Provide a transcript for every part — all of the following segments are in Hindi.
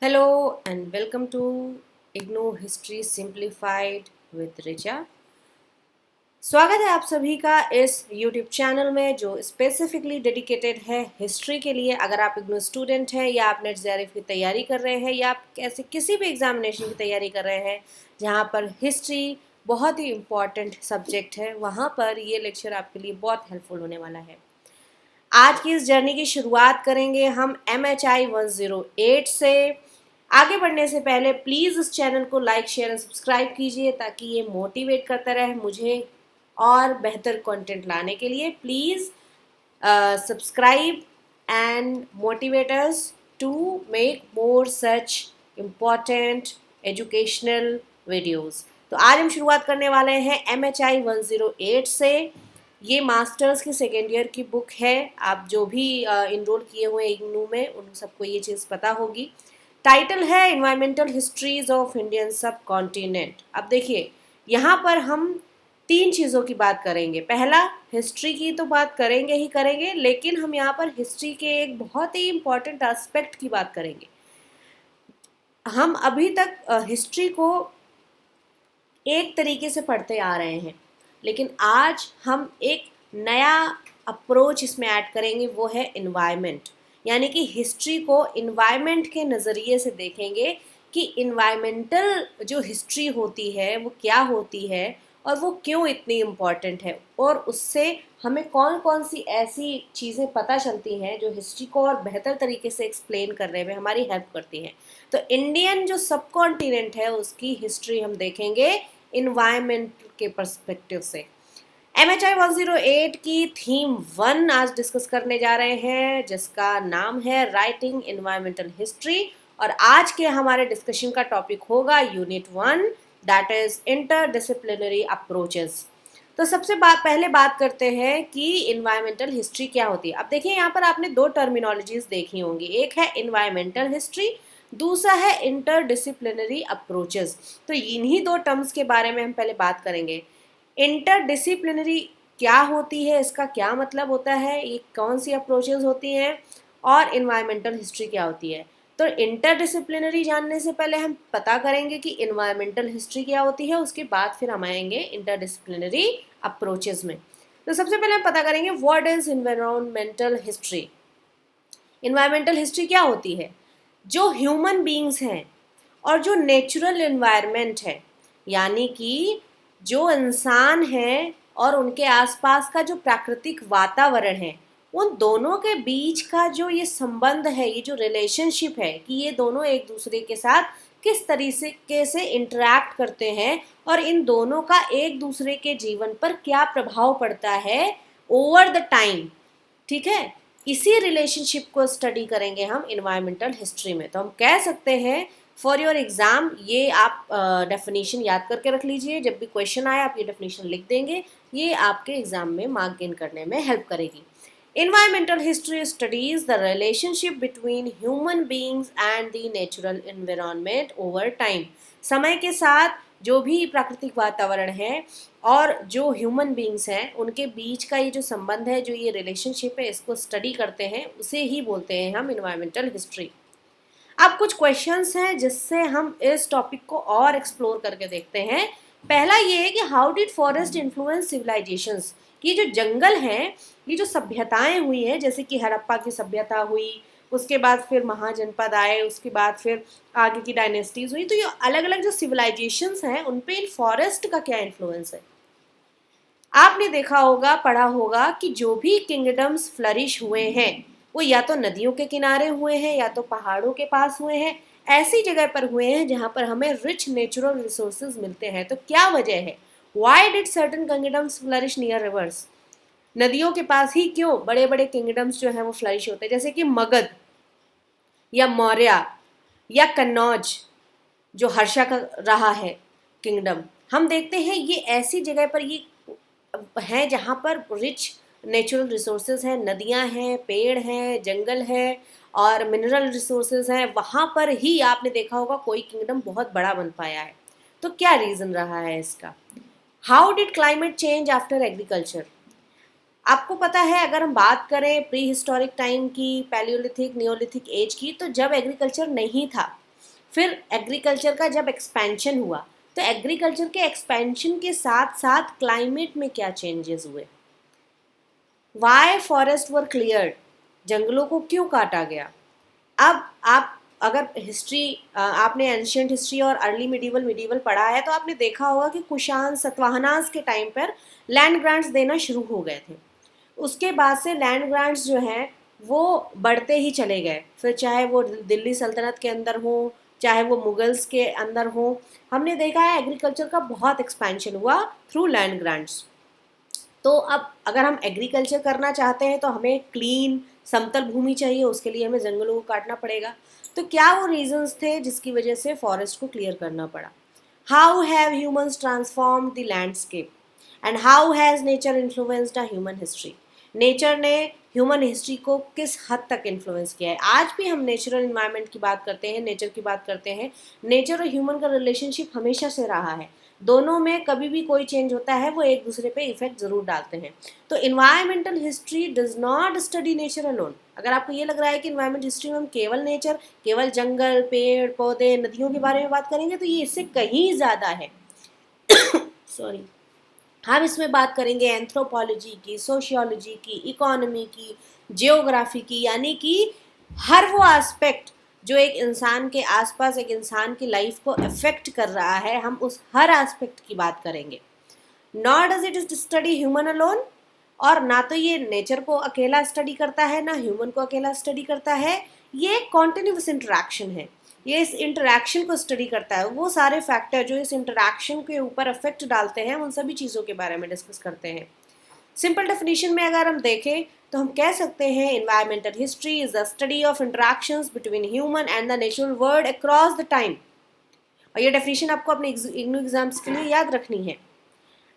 Hello and welcome to IGNOU History Simplified with Richa। स्वागत है आप सभी का इस YouTube चैनल में जो स्पेसिफिकली डेडिकेटेड है हिस्ट्री के लिए। अगर आप इग्नू स्टूडेंट हैं या आप नेट जेआरएफ की तैयारी कर रहे हैं या आप ऐसे किसी भी एग्जामिनेशन की तैयारी कर रहे हैं जहाँ पर हिस्ट्री बहुत ही इम्पॉर्टेंट सब्जेक्ट है, वहाँ पर ये लेक्चर आपके लिए बहुत हेल्पफुल होने वाला है। आज की इस जर्नी की शुरुआत करेंगे हम MHI 108 से। आगे बढ़ने से पहले प्लीज़ इस चैनल को लाइक शेयर एंड सब्सक्राइब कीजिए ताकि ये मोटिवेट करता रहे मुझे और बेहतर कंटेंट लाने के लिए। Please subscribe and motivate us to make more such important educational videos. तो आज हम शुरुआत करने वाले हैं MHI 108 से। ये मास्टर्स की सेकेंड ईयर की बुक है। आप जो भी इनरोल किए हुए हैं इग्नू में उन सबको ये चीज़ पता होगी। टाइटल है इन्वायरमेंटल हिस्ट्रीज ऑफ इंडियन सब कॉन्टिनेंट। अब देखिए, यहाँ पर हम तीन चीज़ों की बात करेंगे। पहला, हिस्ट्री की तो बात करेंगे ही करेंगे, लेकिन हम यहाँ पर हिस्ट्री के एक बहुत ही इम्पॉर्टेंट एस्पेक्ट की बात करेंगे। हम अभी तक हिस्ट्री को एक तरीके से पढ़ते आ रहे हैं, लेकिन आज हम एक नया अप्रोच इसमें ऐड करेंगे, वो है इन्वायरमेंट। यानी कि हिस्ट्री को इन्वायरमेंट के नज़रिए से देखेंगे कि इन्वायरमेंटल जो हिस्ट्री होती है वो क्या होती है और वो क्यों इतनी इम्पॉर्टेंट है, और उससे हमें कौन कौन सी ऐसी चीज़ें पता चलती हैं जो हिस्ट्री को और बेहतर तरीके से एक्सप्लेन करने में हमारी हेल्प करती हैं। तो इंडियन जो सब कॉन्टिनेंट है उसकी हिस्ट्री हम देखेंगे इन्वायरमेंट के पर्सपेक्टिव से। MHI 108 की थीम 1 आज डिस्कस करने जा रहे हैं, जिसका नाम है राइटिंग इन्वायरमेंटल हिस्ट्री। और आज के हमारे डिस्कशन का टॉपिक होगा unit 1, that is interdisciplinary approaches. तो सबसे पहले बात करते हैं कि इन्वायरमेंटल हिस्ट्री क्या होती है। अब देखिए, यहाँ पर आपने दो टर्मिनोलॉजीज देखी होंगी, एक है इन्वायरमेंटल हिस्ट्री, दूसरा है इंटरडिसिप्लिनरी अप्रोचेस। तो इन्हीं दो टर्म्स के बारे में हम पहले बात करेंगे। इंटरडिसिप्लिनरी क्या होती है, इसका क्या मतलब होता है, ये कौन सी अप्रोचेस होती हैं, और इन्वायरमेंटल हिस्ट्री क्या होती है। तो इंटरडिसिप्लिनरी जानने से पहले हम पता करेंगे कि इन्वायरमेंटल हिस्ट्री क्या होती है, उसके बाद फिर हम आएंगे इंटरडिसिप्लिनरी अप्रोचेस में। तो सबसे पहले हम पता करेंगे what is environmental history. Environmental history क्या होती है? जो ह्यूमन बीइंग्स हैं और जो नेचुरल इन्वायरमेंट है, यानी कि जो इंसान हैं और उनके आसपास का जो प्राकृतिक वातावरण है, उन दोनों के बीच का जो ये संबंध है, ये जो रिलेशनशिप है कि ये दोनों एक दूसरे के साथ किस तरीके से इंटरैक्ट करते हैं और इन दोनों का एक दूसरे के जीवन पर क्या प्रभाव पड़ता है ओवर द टाइम। ठीक है, इसी रिलेशनशिप को स्टडी करेंगे हम इन्वायरमेंटल हिस्ट्री में। तो हम कह सकते हैं फॉर योर एग्जाम, ये आप डेफिनेशन याद करके रख लीजिए। जब भी क्वेश्चन आए आप ये डेफिनेशन लिख देंगे, ये आपके एग्जाम में मार्क गेन करने में हेल्प करेगी। Environmental history studies the relationship between human beings and the natural environment over time. समय के साथ जो भी प्राकृतिक वातावरण है और जो ह्यूमन बीइंग्स हैं उनके बीच का ये जो संबंध है, जो ये रिलेशनशिप है, इसको स्टडी करते हैं, उसे ही बोलते हैं हम इन्वायरमेंटल हिस्ट्री। अब कुछ क्वेश्चंस हैं जिससे हम इस टॉपिक को और एक्सप्लोर करके देखते हैं। पहला ये है कि how did forest influence civilizations. ये जो जंगल हैं, ये जो सभ्यताएं हुई हैं, जैसे कि हड़प्पा की सभ्यता हुई, उसके बाद फिर महाजनपद आए, उसके बाद फिर आगे की डायनेस्टीज हुई, तो ये अलग अलग जो सिविलाइजेशंस हैं उन पे इन फॉरेस्ट का क्या इन्फ्लुएंस है। आपने देखा होगा, पढ़ा होगा कि जो भी किंगडम्स फ्लरिश हुए हैं वो या तो नदियों के किनारे हुए हैं या तो पहाड़ों के पास हुए हैं, ऐसी जगह पर हुए हैं जहां पर हमें रिच नेचुरल रिसोर्सेज मिलते हैं। तो क्या वजह है, why did certain kingdoms flourish near reverse. नदियों के पास ही क्यों बड़े बड़े किंगडम्स जो हैं वो फ्लरिश होते हैं, जैसे कि मगध या मौर्य या कन्नौज जो हर्षा का रहा है किंगडम। हम देखते हैं ये ऐसी जगह पर ये है जहाँ पर रिच नेचुरल रिसोर्सेज हैं, नदियाँ हैं, पेड़ हैं, जंगल है और मिनरल रिसोर्सेज हैं। वहाँ पर ही आपने देखा होगा कोई किंगडम बहुत बड़ा बन पाया है। तो क्या रीज़न रहा है इसका। How did climate change after agriculture. आपको पता है, अगर हम बात करें प्री हिस्टोरिक टाइम की, पैलियोलिथिक नियोलिथिक एज की, तो जब एग्रीकल्चर नहीं था फिर एग्रीकल्चर का जब एक्सपेंशन हुआ तो एग्रीकल्चर के एक्सपेंशन के साथ साथ क्लाइमेट में क्या चेंजेस हुए, वाई फॉरेस्ट वर क्लियर्ड, जंगलों को क्यों काटा गया। अब आप अगर हिस्ट्री आपने एंशियंट हिस्ट्री और अर्ली मिडीवल पढ़ा है तो आपने देखा होगा कि कुषाण सतवाहनास के टाइम पर लैंड ग्रांट्स देना शुरू हो गए थे। उसके बाद से लैंड ग्रांट्स जो हैं वो बढ़ते ही चले गए, फिर चाहे वो दिल्ली सल्तनत के अंदर हो चाहे वो मुगल्स के अंदर हो, हमने देखा है एग्रीकल्चर का बहुत एक्सपेंशन हुआ थ्रू लैंड ग्रांट्स। तो अब अगर हम एग्रीकल्चर करना चाहते हैं तो हमें क्लीन समतल भूमि चाहिए, उसके लिए हमें जंगलों को काटना पड़ेगा। तो क्या वो रीजंस थे जिसकी वजह से फॉरेस्ट को क्लियर करना पड़ा। How have humans transform the landscape and how has nature influenced a human history, nature ने ह्यूमन हिस्ट्री को किस हद तक इन्फ्लुएंस किया है। आज भी हम नेचुरल इन्वायरमेंट की बात करते हैं, नेचर की बात करते हैं, नेचर और ह्यूमन का रिलेशनशिप हमेशा से रहा है, दोनों में कभी भी कोई चेंज होता है वो एक दूसरे पे इफेक्ट ज़रूर डालते हैं। तो environmental history does not study nature alone. अगर आपको ये लग रहा है कि इन्वायरमेंट हिस्ट्री में हम केवल नेचर, केवल जंगल पेड़ पौधे नदियों के बारे में बात करेंगे तो ये इससे कहीं ज़्यादा है। सॉरी, हम इसमें बात करेंगे एंथ्रोपोलॉजी की, सोशियोलॉजी की, इकोनॉमी की, जियोग्राफी की, यानी कि हर वो एस्पेक्ट जो एक इंसान के आसपास एक इंसान की लाइफ को अफेक्ट कर रहा है, हम उस हर एस्पेक्ट की बात करेंगे। Not does it study human alone, और ना तो ये नेचर को अकेला स्टडी करता है ना ह्यूमन को अकेला स्टडी करता है, ये कॉन्टिन्यूस इंटरेक्शन है, ये इस इंटरेक्शन को स्टडी करता है। वो सारे फैक्टर जो इस इंटरेक्शन के ऊपर इफेक्ट डालते हैं उन सभी चीज़ों के बारे में डिस्कस करते हैं। सिंपल डेफिनेशन में अगर हम देखें तो हम कह सकते हैं environmental history is the study of interactions between human and the natural world across the time. और ये डेफिनेशन आपको अपने इग्नू एग्जाम्स के लिए याद रखनी है।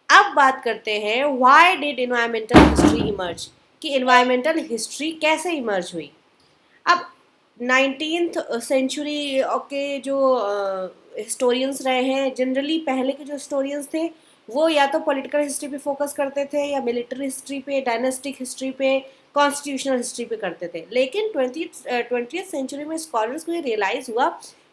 अब बात करते हैं why did environmental history emerge, कि इन्वायरमेंटल हिस्ट्री कैसे इमर्ज हुई। अब 19th सेंचुरी के जो हिस्टोरियंस रहे हैं, जनरली पहले के जो हिस्टोरियंस थे वो या तो पॉलिटिकल हिस्ट्री पे फोकस करते थे या मिलिट्री हिस्ट्री पे, डायनेस्टिक हिस्ट्री पे, कॉन्स्टिट्यूशनल हिस्ट्री पे करते थे। लेकिन 20th सेंचुरी में स्कॉलर्स को ये रियलाइज़ हुआ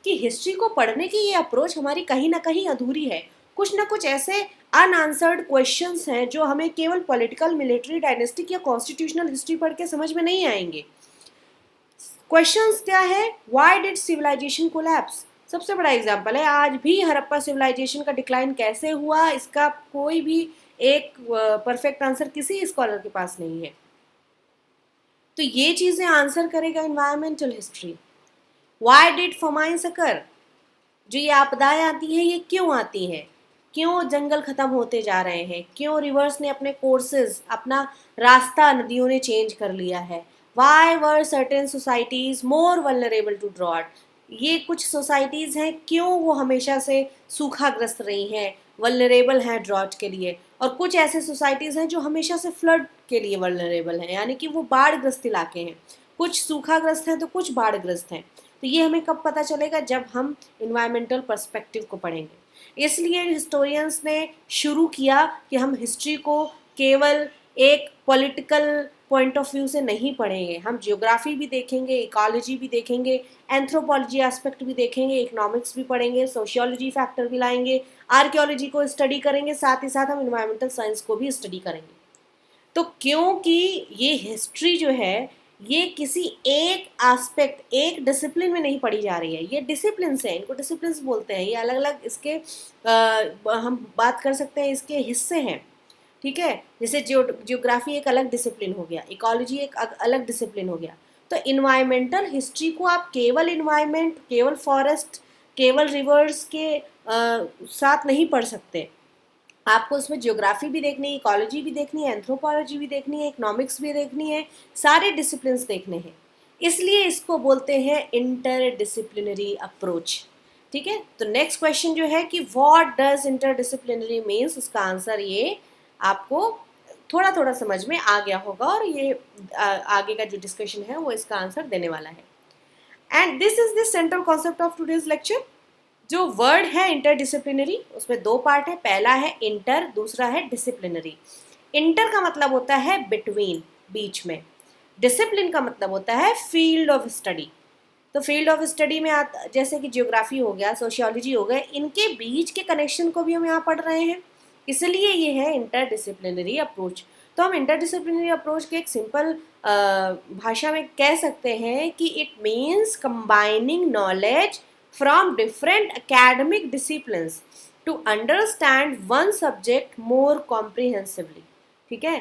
कि हिस्ट्री को पढ़ने की ये अप्रोच हमारी कहीं ना कहीं अधूरी है। कुछ ना कुछ ऐसे अनआंसर्ड क्वेश्चंस हैं जो हमें केवल पॉलिटिकल, मिलिट्री, डायनेस्टिक या कॉन्स्टिट्यूशनल हिस्ट्री पढ़ के समझ में नहीं आएंगे। क्वेश्चंस क्या है, व्हाई डिड सिविलाइजेशन कोलैप्स, सबसे बड़ा एग्जांपल है आज भी हड़प्पा सिविलाइजेशन का डिक्लाइन कैसे हुआ, इसका कोई भी एक परफेक्ट आंसर किसी स्कॉलर के पास नहीं है। तो ये चीज़ें आंसर करेगा इन्वायरमेंटल हिस्ट्री। व्हाई डिड फमाइन्स अकर, जो ये आपदाएं आती हैं ये क्यों आती हैं, क्यों जंगल खत्म होते जा रहे हैं, क्यों रिवर्स ने अपने कोर्सेज, अपना रास्ता नदियों ने चेंज कर लिया है। Why were certain societies more vulnerable to drought, ये कुछ सोसाइटीज़ हैं क्यों वो हमेशा से सूखाग्रस्त रही हैं, वल्नरेबल हैं ड्रॉट के लिए, और कुछ ऐसे सोसाइटीज़ हैं जो हमेशा से फ्लड के लिए वल्नरेबल हैं, यानी कि वो बाढ़ग्रस्त इलाके हैं, कुछ सूखाग्रस्त हैं तो कुछ बाढ़ग्रस्त हैं। तो ये हमें कब पता चलेगा, जब हम इन्वायरमेंटल पर्सपेक्टिव को पढ़ेंगे। इसलिए हिस्टोरियंस ने शुरू किया कि हम हिस्ट्री को केवल एक पॉलिटिकल पॉइंट ऑफ व्यू से नहीं पढ़ेंगे, हम जियोग्राफी भी देखेंगे, इकोलॉजी भी देखेंगे, एंथ्रोपोलॉजी एस्पेक्ट भी देखेंगे, इकोनॉमिक्स भी पढ़ेंगे, सोशियोलॉजी फैक्टर भी लाएंगे, आर्कियोलॉजी को स्टडी करेंगे, साथ ही साथ हम इन्वायरमेंटल साइंस को भी स्टडी करेंगे। तो क्योंकि ये हिस्ट्री जो है ये किसी एक एस्पेक्ट, एक डिसिप्लिन में नहीं पढ़ी जा रही है, ये डिसिप्लिन है, इनको डिसिप्लिन बोलते हैं, ये अलग अलग इसके हम बात कर सकते हैं इसके हिस्से हैं, ठीक है। जैसे जियोग्राफी एक अलग डिसिप्लिन हो गया, इकोलॉजी एक अलग डिसिप्लिन हो गया। तो इन्वायरमेंटल हिस्ट्री को आप केवल इन्वायरमेंट, केवल फॉरेस्ट, केवल रिवर्स के साथ नहीं पढ़ सकते, आपको उसमें ज्योग्राफी भी देखनी है, इकोलॉजी भी देखनी है, एंथ्रोपोलॉजी भी देखनी है, इकोनॉमिक्स भी देखनी है, सारे डिसिप्लिन्स देखने हैं। इसलिए इसको बोलते हैं इंटरडिसिप्लिनरी अप्रोच, ठीक है। तो नेक्स्ट क्वेश्चन जो है कि व्हाट डज इंटरडिसिप्लिनरी मीन्स, उसका आंसर ये आपको थोड़ा थोड़ा समझ में आ गया होगा और ये आगे का जो डिस्कशन है वो इसका आंसर देने वाला है। And this is the central concept of today's lecture. जो वर्ड है इंटरडिसिप्लिनरी, उसमें दो पार्ट है, पहला है इंटर, दूसरा है डिसिप्लिनरी। इंटर का मतलब होता है बिटवीन, बीच में, डिसिप्लिन का मतलब होता है फील्ड ऑफ स्टडी। तो फील्ड ऑफ स्टडी में जैसे कि ज्योग्राफी हो गया, सोशियोलॉजी हो गया, इनके बीच के कनेक्शन को भी हम यहाँ पढ़ रहे हैं, इसलिए ये है इंटरडिसिप्लिनरी अप्रोच। तो हम इंटरडिसिप्लिनरी अप्रोच के एक सिंपल भाषा में कह सकते हैं कि it means combining knowledge from different academic disciplines to understand one subject more comprehensively. ठीक है,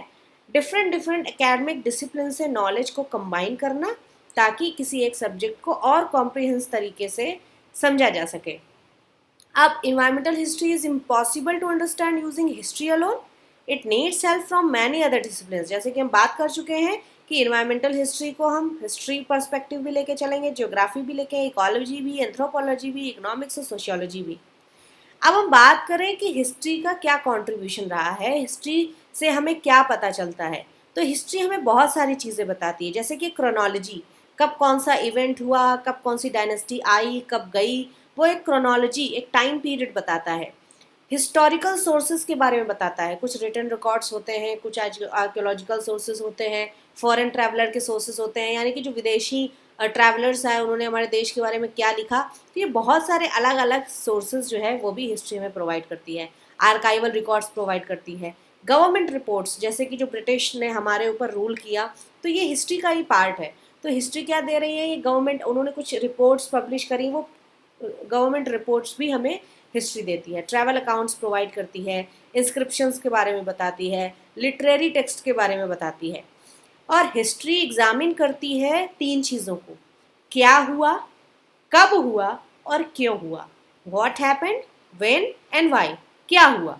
डिफरेंट डिफरेंट एकेडमिक डिसिप्लिन से नॉलेज को कंबाइन करना ताकि किसी एक सब्जेक्ट को और कॉम्प्रिहेंस तरीके से समझा जा सके। अब environmental history is impossible to understand using history alone, it needs help from many other discipline. जैसे कि हम बात कर चुके हैं कि इन्वायरमेंटल हिस्ट्री को हम हिस्ट्री पर्सपेक्टिव भी लेके चलेंगे, ज्योग्राफी भी लेके, इकोलॉजी भी, एंथ्रोपोलॉजी भी, इकोनॉमिक्स और सोशियोलॉजी भी। अब हम बात करें कि हिस्ट्री का क्या कंट्रीब्यूशन रहा है, हिस्ट्री से हमें क्या पता चलता है। तो हिस्ट्री हमें बहुत सारी चीज़ें बताती है, जैसे कि क्रोनोलॉजी, कब कौन सा इवेंट हुआ, कब कौन सी डायनेस्टी आई, कब गई, वो एक क्रोनोलॉजी, एक टाइम पीरियड बताता है। हिस्टोरिकल सोर्सेज के बारे में बताता है, कुछ रिटन रिकॉर्ड्स होते हैं, कुछ आर्कियोलॉजिकल सोर्सेज होते हैं, फॉरेन ट्रैवलर के सोर्सेज होते हैं, यानी कि जो विदेशी ट्रैवलर्स आए उन्होंने हमारे देश के बारे में क्या लिखा। तो ये बहुत सारे अलग अलग सोर्सेज जो है वो भी हिस्ट्री में प्रोवाइड करती है। आर्काइवल रिकॉर्ड्स प्रोवाइड करती है। गवर्नमेंट रिपोर्ट्स, जैसे कि जो ब्रिटिश ने हमारे ऊपर रूल किया, तो ये हिस्ट्री का ही पार्ट है। तो हिस्ट्री क्या दे रही है, ये गवर्नमेंट, उन्होंने कुछ रिपोर्ट्स पब्लिश करी, वो गवर्नमेंट रिपोर्ट्स भी हमें हिस्ट्री देती है। ट्रैवल अकाउंट्स प्रोवाइड करती है, इंस्क्रिप्शंस के बारे में बताती है, लिटरेरी टेक्स्ट के बारे में बताती है। और हिस्ट्री एग्जामिन करती है तीन चीज़ों को, क्या हुआ, कब हुआ और क्यों हुआ। What happened, when and why. क्या हुआ,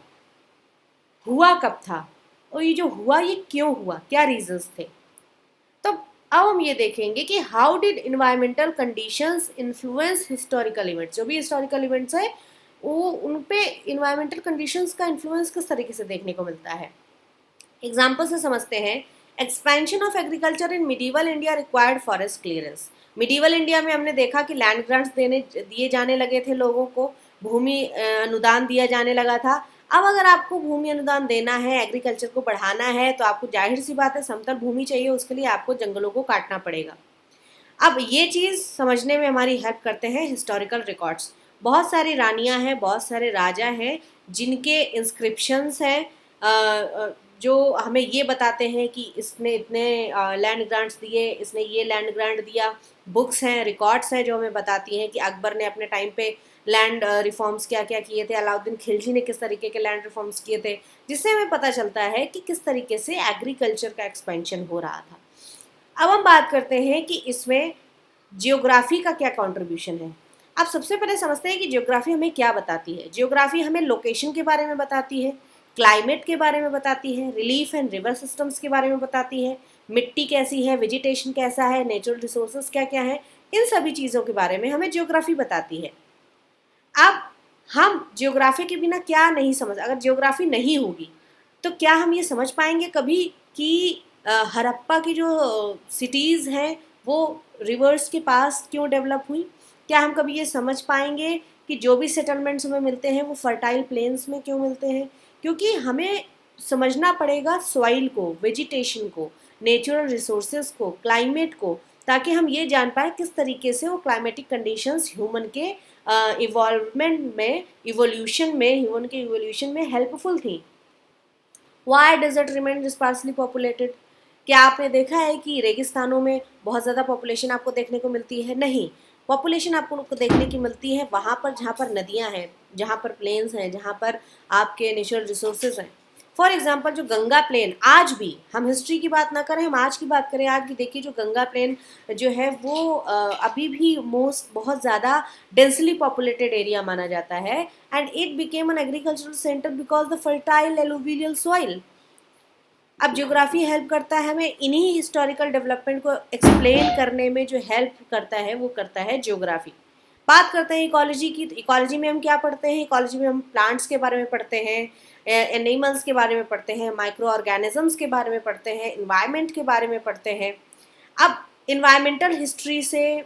हुआ कब था, और ये जो हुआ ये क्यों हुआ, क्या रीजंस थे। तो अब हम ये देखेंगे कि how did environmental conditions influence historical events. जो भी हिस्टोरिकल इवेंट्स है वो उन पे इन्वायरमेंटल कंडीशंस का इन्फ्लुएंस किस तरीके से देखने को मिलता है। एग्जाम्पल से समझते हैं। Expansion of agriculture in medieval India required forest clearance. Medieval India में हमने देखा कि लैंड ग्रांट्स दिए जाने लगे थे, लोगों को भूमि अनुदान दिया जाने लगा था। अब अगर आपको भूमि अनुदान देना है, एग्रीकल्चर को बढ़ाना है, तो आपको जाहिर सी बात है समतल भूमि चाहिए, उसके लिए आपको जंगलों को काटना पड़ेगा। अब ये चीज़ समझने में हमारी हेल्प करते हैं हिस्टोरिकल रिकॉर्ड्स। बहुत सारी रानियां हैं, बहुत सारे राजा हैं जिनके इंस्क्रिप्शंस हैं जो हमें ये बताते हैं कि इसने इतने लैंड ग्रांट्स दिए, इसने ये लैंड ग्रांट दिया। बुक्स हैं, रिकॉर्ड्स हैं जो हमें बताती हैं कि अकबर ने अपने टाइम पे लैंड रिफॉर्म्स क्या क्या किए थे, अलाउद्दीन खिलजी ने किस तरीके के लैंड रिफॉर्म्स किए थे, जिससे हमें पता चलता है कि किस तरीके से एग्रीकल्चर का एक्सपेंशन हो रहा था। अब हम बात करते हैं कि इसमें जियोग्राफी का क्या कंट्रीब्यूशन है। अब सबसे पहले समझते हैं कि जियोग्राफी हमें क्या बताती है। जियोग्राफी हमें लोकेशन के बारे में बताती है, क्लाइमेट के बारे में बताती है, रिलीफ एंड रिवर सिस्टम्स के बारे में बताती है, मिट्टी कैसी है, वेजिटेशन कैसा है, नेचुरल रिसोर्सेज क्या क्या है, इन सभी चीज़ों के बारे में हमें जियोग्राफी बताती है। अब हम जियोग्राफी के बिना क्या नहीं समझ, अगर जियोग्राफी नहीं होगी तो क्या हम ये समझ पाएंगे कभी कि हड़प्पा की जो सिटीज़ हैं वो रिवर्स के पास क्यों डेवलप हुई। क्या हम कभी ये समझ पाएंगे कि जो भी सेटलमेंट्स हमें मिलते हैं वो फर्टाइल प्लेन्स में क्यों मिलते हैं। क्योंकि हमें समझना पड़ेगा सॉइल को, वेजिटेशन को, नेचुरल रिसोर्सेज को, क्लाइमेट को, ताकि हम ये जान पाए किस तरीके से वो क्लाइमेटिक कंडीशंस ह्यूमन के ह्यूमन के इवोल्यूशन में हेल्पफुल थी। Why desert remain sparsely populated. क्या आपने देखा है कि रेगिस्तानों में बहुत ज़्यादा पॉपुलेशन आपको देखने को मिलती है? नहीं, पॉपुलेशन आपको देखने की मिलती है वहाँ पर जहाँ पर नदियाँ हैं, जहाँ पर प्लेन्स हैं, जहाँ पर आपके नेचुरल रिसोर्सेज हैं। फॉर एग्जाम्पल जो गंगा प्लेन, आज भी हम हिस्ट्री की बात ना करें, हम आज की बात करें, आज भी देखिए जो गंगा प्लेन जो है वो अभी भी बहुत ज़्यादा डेंसली पॉपुलेटेड एरिया माना जाता है। And it became an agricultural centre because the fertile alluvial soil. अब ज्योग्राफी हेल्प करता है हमें इन्हीं हिस्टोरिकल डेवलपमेंट को एक्सप्लेन करने में, जो हेल्प करता है वो करता है ज्योग्राफी। बात करते हैं इकोलॉजी की, तो इकोलॉजी में हम क्या पढ़ते हैं? इकोलॉजी में हम प्लांट्स के बारे में पढ़ते हैं, एनिमल्स के बारे में पढ़ते हैं, माइक्रो ऑर्गेनिजम्स के बारे में पढ़ते हैं, इन्वायरमेंट के बारे में पढ़ते हैं। अब इन्वायरमेंटल हिस्ट्री से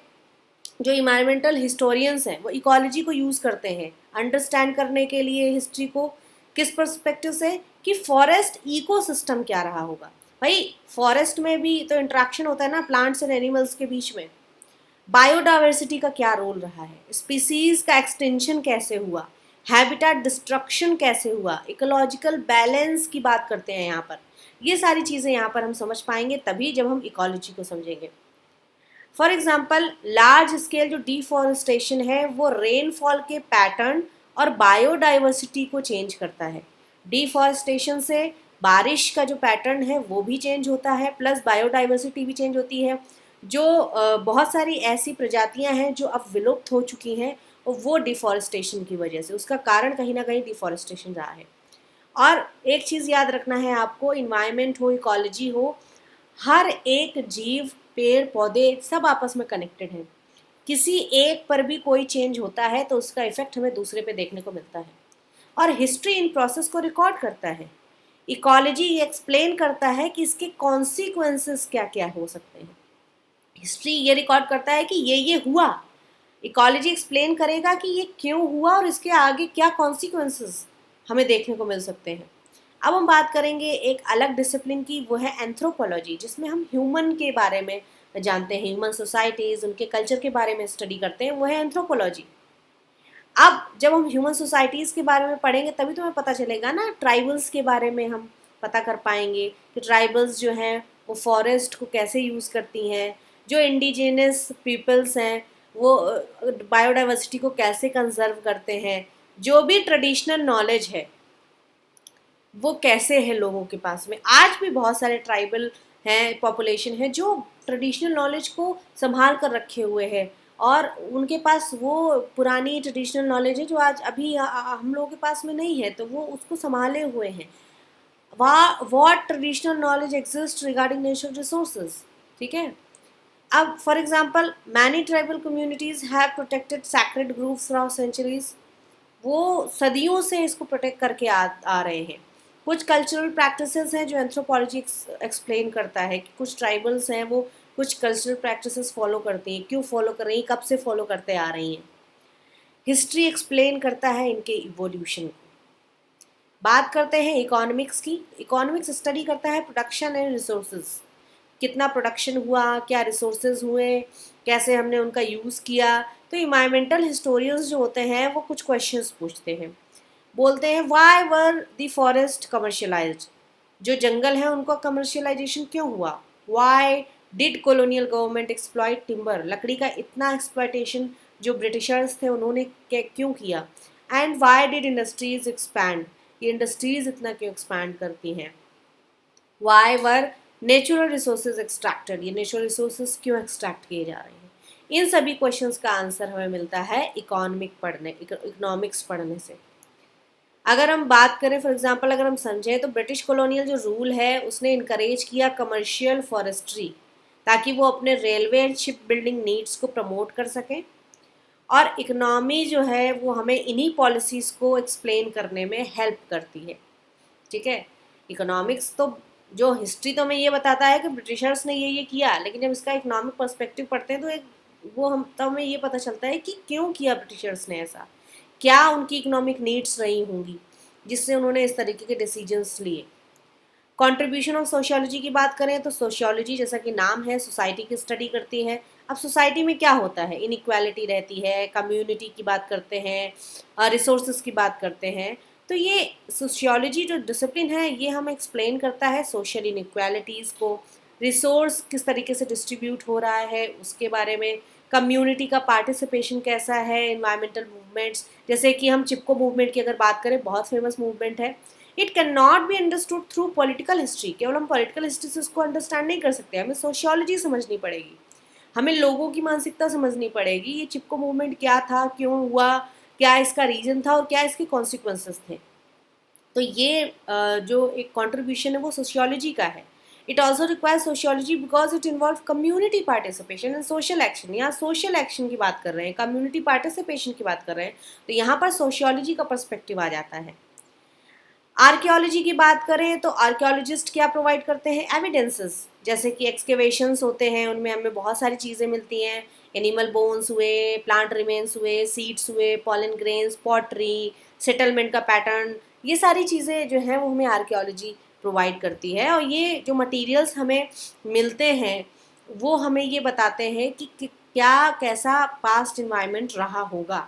जो इन्वायरमेंटल हिस्टोरियंस हैं वो इकोलॉजी को यूज़ करते हैं अंडरस्टैंड करने के लिए हिस्ट्री को। किस पर्सपेक्टिव से? कि फॉरेस्ट इकोसिस्टम क्या रहा होगा। भाई फॉरेस्ट में भी तो इंटरेक्शन होता है ना प्लांट्स एंड एनिमल्स के बीच में। बायोडाइवर्सिटी का क्या रोल रहा है, स्पीसीज का एक्सटेंशन कैसे हुआ, हैबिटेट डिस्ट्रक्शन कैसे हुआ, इकोलॉजिकल बैलेंस की बात करते हैं यहाँ पर। ये सारी चीज़ें यहाँ पर हम समझ पाएंगे तभी जब हम इकोलॉजी को समझेंगे। फॉर एग्जाम्पल लार्ज स्केल जो डिफॉरेस्टेशन है वो रेनफॉल के पैटर्न और बायोडाइवर्सिटी को चेंज करता है। डिफॉरेस्टेशन से बारिश का जो पैटर्न है वो भी चेंज होता है, प्लस बायोडाइवर्सिटी भी चेंज होती है। जो बहुत सारी ऐसी प्रजातियां हैं जो अब विलुप्त हो चुकी हैं और वो डिफॉरेस्टेशन की वजह से, उसका कारण कहीं ना कहीं डिफॉरेस्टेशन रहा है। और एक चीज़ याद रखना है आपको, इन्वायरमेंट हो, इकोलॉजी हो, हर एक जीव, पेड़ पौधे सब आपस में कनेक्टेड हैं। किसी एक पर भी कोई चेंज होता है तो उसका इफेक्ट हमें दूसरे पे देखने को मिलता है। और हिस्ट्री इन प्रोसेस को रिकॉर्ड करता है। इकोलॉजी ये एक्सप्लेन करता है कि इसके कॉन्सिक्वेंसेस क्या क्या हो सकते हैं। हिस्ट्री ये रिकॉर्ड करता है कि ये हुआ, इकोलॉजी एक्सप्लेन करेगा कि ये क्यों हुआ और इसके आगे क्या कॉन्सिक्वेंसेस हमें देखने को मिल सकते हैं। अब हम बात करेंगे एक अलग डिसिप्लिन की, वो है एंथ्रोपोलॉजी, जिसमें हम ह्यूमन के बारे में जानते हैं, ह्यूमन सोसाइटीज़, उनके कल्चर के बारे में स्टडी करते हैं, वो है एंथ्रोपोलॉजी। अब जब हम ह्यूमन सोसाइटीज़ के बारे में पढ़ेंगे तभी तो हमें पता चलेगा ना, ट्राइबल्स के बारे में हम पता कर पाएंगे कि ट्राइबल्स जो हैं वो फॉरेस्ट को कैसे यूज़ करती हैं, जो इंडिजिनस पीपल्स हैं वो बायोडाइवर्सिटी को कैसे कंजर्व करते हैं, जो भी ट्रेडिशनल नॉलेज है वो कैसे है लोगों के पास में। आज भी बहुत सारे ट्राइबल हैं, पॉपुलेशन है जो ट्रेडिशनल नॉलेज को संभाल कर रखे हुए हैं और उनके पास वो पुरानी ट्रेडिशनल नॉलेज है जो आज अभी हम लोगों के पास में नहीं है, तो वो उसको संभाले हुए हैं। What traditional knowledge exist regarding natural resources, ठीक है। अब for example many tribal communities have protected sacred groves for centuries, वो सदियों से इसको प्रोटेक्ट करके आ रहे हैं। कुछ कल्चरल प्रैक्टिसेस हैं जो एंथ्रोपोलॉजी एक्सप्लेन करता है कि कुछ ट्राइबल्स हैं वो कुछ कल्चरल प्रैक्टिसेस फॉलो करती हैं, क्यों फॉलो कर रही हैं, कब से फॉलो करते आ रही हैं। हिस्ट्री एक्सप्लेन करता है इनके इवोल्यूशन को। बात करते हैं इकोनॉमिक्स की। इकोनॉमिक्स स्टडी करता है प्रोडक्शन एंड रिसोर्सेज, कितना प्रोडक्शन हुआ, क्या रिसोर्सेज हुए, कैसे हमने उनका यूज़ किया। तो इन्वायरमेंटल हिस्टोरियंस जो होते हैं वो कुछ क्वेश्चंस पूछते हैं, बोलते हैं why were the forest commercialised, जो जंगल है उनका कमर्शियलाइजेशन क्यों हुआ। Why did colonial government exploit timber, लकड़ी का इतना एक्सप्लॉइटेशन जो ब्रिटिशर्स थे उन्होंने क्यों किया। And why did industries expand, ये इंडस्ट्रीज इतना क्यों एक्सपैंड करती हैं। Why were natural resources extracted, ये नेचुरल रिसोर्सेज क्यों एक्सट्रैक्ट किए जा रहे हैं। इन सभी क्वेश्चंस का आंसर हमें मिलता है इकोनॉमिक्स पढ़ने से। अगर हम बात करें फॉर एग्जांपल, अगर हम समझें तो ब्रिटिश कॉलोनियल जो रूल है उसने इनकरेज किया कमर्शियल फॉरेस्ट्री, ताकि वो अपने railway and ship building needs को प्रमोट कर सकें। और इकोनॉमी जो है वो हमें इन्हीं पॉलिसीज़ को एक्सप्लेन करने में हेल्प करती है, ठीक है। इकोनॉमिक्स तो, जो हिस्ट्री तो हमें ये बताता है कि ब्रिटिशर्स ने ये किया, लेकिन जब इसका इकोनॉमिक पर्सपेक्टिव पढ़ते हैं तो एक वो हम तब हमें ये पता चलता है कि क्यों किया ब्रिटिशर्स ने ऐसा, क्या उनकी इकोनॉमिक नीड्स रही होंगी जिससे उन्होंने इस तरीके के डिसीजंस लिए। कंट्रीब्यूशन ऑफ सोशियोलॉजी की बात करें तो सोशियोलॉजी जैसा कि नाम है सोसाइटी की स्टडी करती है। अब सोसाइटी में क्या होता है, इनइक्वालिटी रहती है, कम्युनिटी की बात करते हैं, रिसोर्सेज की बात करते हैं। तो ये सोशियोलॉजी जो डिसिप्लिन है ये हमें एक्सप्लेन करता है सोशल इनइक्वालिटीज़ को, रिसोर्स किस तरीके से डिस्ट्रीब्यूट हो रहा है उसके बारे में, कम्युनिटी का पार्टिसिपेशन कैसा है, इन्वायरमेंटल मूवमेंट्स, जैसे कि हम चिपको मूवमेंट की अगर बात करें, बहुत फेमस मूवमेंट है। It can not be understood through political history, केवल हम पॉलिटिकल हिस्ट्री से उसको अंडरस्टैंड नहीं कर सकते, हमें सोशियोलॉजी समझनी पड़ेगी, हमें लोगों की मानसिकता समझनी पड़ेगी। ये चिपको मूवमेंट क्या था, क्यों हुआ, क्या इसका रीजन था और क्या इसके कॉन्सिक्वेंसेस थे। तो ये जो एक कॉन्ट्रीब्यूशन है वो सोशियोलॉजी का है। It also requires sociology because it involve community participation and social action. यहाँ सोशल एक्शन की बात कर रहे हैं, कम्युनिटी पार्टिसिपेशन की बात कर रहे हैं, तो यहाँ पर सोशियोलॉजी का पर्सपेक्टिव आ जाता है। आर्कियोलॉजी की बात करें तो आर्कियोलॉजिस्ट क्या प्रोवाइड करते हैं, एविडेंसेस, जैसे कि एक्सकेवेशंस होते हैं, उनमें हमें बहुत सारी चीज़ें मिलती हैं, एनिमल बोन्स हुए, प्लांट रिमेन्स हुए, सीड्स हुए, पॉलन ग्रेन्स, पॉटरी, सेटलमेंट का पैटर्न, ये सारी चीज़ें जो हैं वो हमें आर्कियोलॉजी प्रोवाइड करती है। और ये जो मटेरियल्स हमें मिलते हैं वो हमें ये बताते हैं कि क्या कैसा पास्ट इन्वायरमेंट रहा होगा।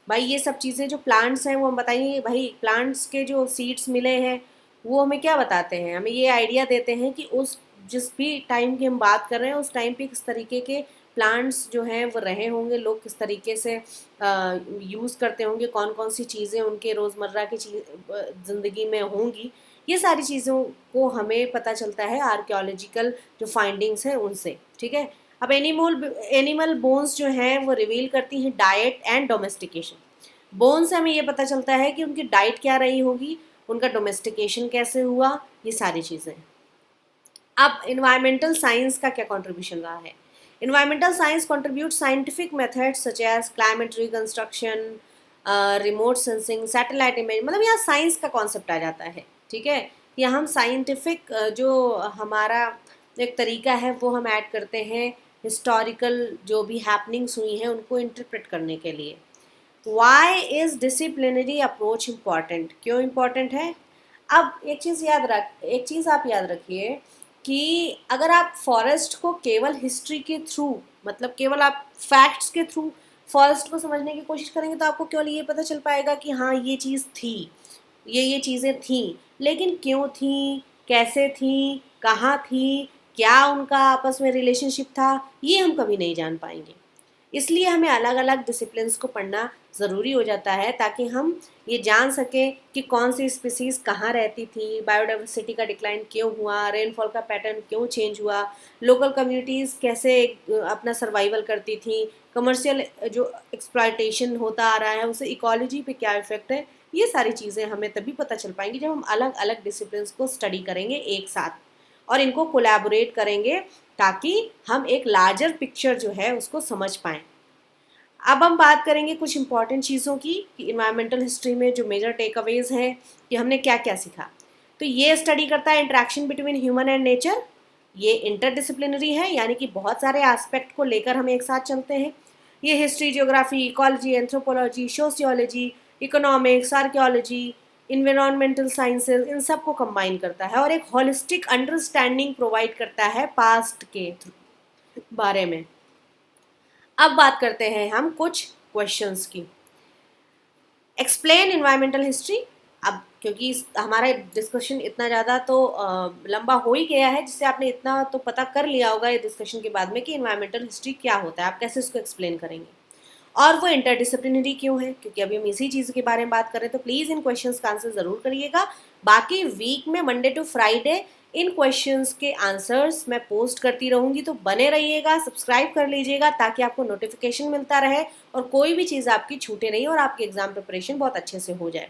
भाई ये सब चीज़ें जो प्लांट्स हैं वो हम बताइए, भाई प्लांट्स के जो सीड्स मिले हैं वो हमें क्या बताते हैं, हमें ये आइडिया देते हैं कि उस जिस भी टाइम की हम बात कर रहे हैं उस टाइम पे किस तरीके के प्लांट्स जो हैं वो रहे होंगे, लोग किस तरीके से यूज़ करते होंगे, कौन कौन सी चीज़ें उनके रोज़मर्रा की ज़िंदगी में होंगी। ये सारी चीज़ों को हमें पता चलता है आर्कियोलॉजिकल जो फाइंडिंग्स हैं उनसे, ठीक है। अब एनिमल बोन्स जो हैं वो रिवील करती हैं डाइट एंड डोमेस्टिकेशन। बोन से हमें ये पता चलता है कि उनकी डाइट क्या रही होगी, उनका डोमेस्टिकेशन कैसे हुआ, ये सारी चीज़ें। अब इन्वायरमेंटल साइंस का क्या कंट्रीब्यूशन रहा है। Environmental science contribute scientific methods such as climate reconstruction, remote sensing, satellite image, मतलब यहाँ साइंस का कॉन्सेप्ट आ जाता है, ठीक है। यहाँ हम साइंटिफिक जो हमारा एक तरीका है वो हम ऐड करते हैं हिस्टोरिकल जो भी हैपनिंग्स हुई हैं उनको इंटरप्रेट करने के लिए। Why is disciplinary approach important, क्यों इम्पॉर्टेंट है। अब एक चीज़ आप याद रखिए कि अगर आप फॉरेस्ट को केवल हिस्ट्री के थ्रू, मतलब केवल आप फैक्ट्स के थ्रू फॉरेस्ट को समझने की कोशिश करेंगे तो आपको केवल ये पता चल पाएगा कि हाँ ये चीज़ थी, ये चीज़ें थी, लेकिन क्यों थी, कैसे थी, कहाँ थी, क्या उनका आपस में रिलेशनशिप था, ये हम कभी नहीं जान पाएंगे। इसलिए हमें अलग अलग डिसिप्लिन्स को पढ़ना ज़रूरी हो जाता है ताकि हम ये जान सकें कि कौन सी स्पीसीज़ कहाँ रहती थी, बायोडाइवर्सिटी का डिक्लाइन क्यों हुआ, रेनफॉल का पैटर्न क्यों चेंज हुआ, लोकल कम्युनिटीज़ कैसे अपना सर्वाइवल करती थी, कमर्शियल जो एक्सप्लॉयटेशन होता आ रहा है उससे इकोलॉजी पे क्या इफ़ेक्ट है। ये सारी चीज़ें हमें तभी पता चल पाएंगी जब हम अलग अलग डिसिप्लिन्स को स्टडी करेंगे एक साथ और इनको कोलैबोरेट करेंगे ताकि हम एक लार्जर पिक्चर जो है उसको समझ पाएँ। अब हम बात करेंगे कुछ इंपॉर्टेंट चीज़ों की कि इन्वायरमेंटल हिस्ट्री में जो मेजर टेक अवेज हैं कि हमने क्या क्या सीखा। तो ये स्टडी करता है interaction between human and nature, ये इंटरडिसिप्लिनरी है यानी कि बहुत सारे एस्पेक्ट को लेकर हम एक साथ चलते हैं। ये history, geography, ecology, anthropology, sociology, economics, archaeology, environmental sciences, इन सब को कंबाइन करता है और एक होलिस्टिक अंडरस्टैंडिंग प्रोवाइड करता है पास्ट के बारे में। अब बात करते हैं हम कुछ क्वेश्चंस की। Explain environmental history. अब क्योंकि हमारा डिस्कशन इतना ज़्यादा तो लंबा हो ही गया है जिससे आपने इतना तो पता कर लिया होगा ये डिस्कशन के बाद में कि इन्वायरमेंटल हिस्ट्री क्या होता है, आप कैसे इसको एक्सप्लेन करेंगे और वो इंटरडिसिप्लिनरी क्यों है, क्योंकि अभी हम इसी चीज़ के बारे में बात कर रहे हैं। तो प्लीज़ इन क्वेश्चंस का आंसर ज़रूर करिएगा। बाकी वीक में मंडे टू फ्राइडे इन क्वेश्चंस के आंसर्स मैं पोस्ट करती रहूँगी, तो बने रहिएगा, सब्सक्राइब कर लीजिएगा ताकि आपको नोटिफिकेशन मिलता रहे और कोई भी चीज़ आपकी छूटे नहीं और आपकी एग्जाम प्रिपरेशन बहुत अच्छे से हो जाए।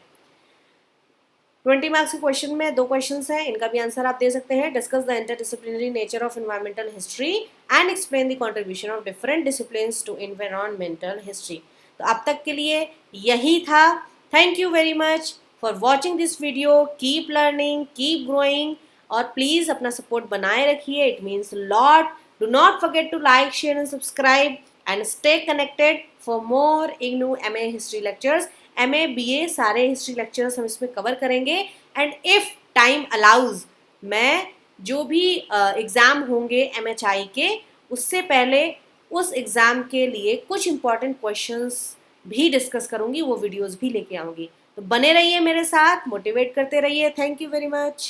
20 मार्क्स के क्वेश्चन में 2 क्वेश्चंस हैं, इनका भी आंसर आप दे सकते हैं। Discuss the interdisciplinary nature of environmental history and explain the contribution of different disciplines to environmental history. तो अब तक के लिए यही था। Thank you very much for watching this video. Keep learning, keep growing और प्लीज़ अपना सपोर्ट बनाए रखिए, it means lot. Do not forget to like, share and subscribe and stay connected for more IGNOU MA history lectures. MA BA सारे हिस्ट्री लेक्चर्स हम इसमें कवर करेंगे एंड इफ़ टाइम अलाउज मैं जो भी एग्ज़ाम होंगे MHI के उससे पहले उस एग्ज़ाम के लिए कुछ इंपॉर्टेंट क्वेश्चंस भी डिस्कस करूंगी, वो वीडियोस भी लेके आऊंगी। तो बने रहिए मेरे साथ, मोटिवेट करते रहिए। Thank you very much.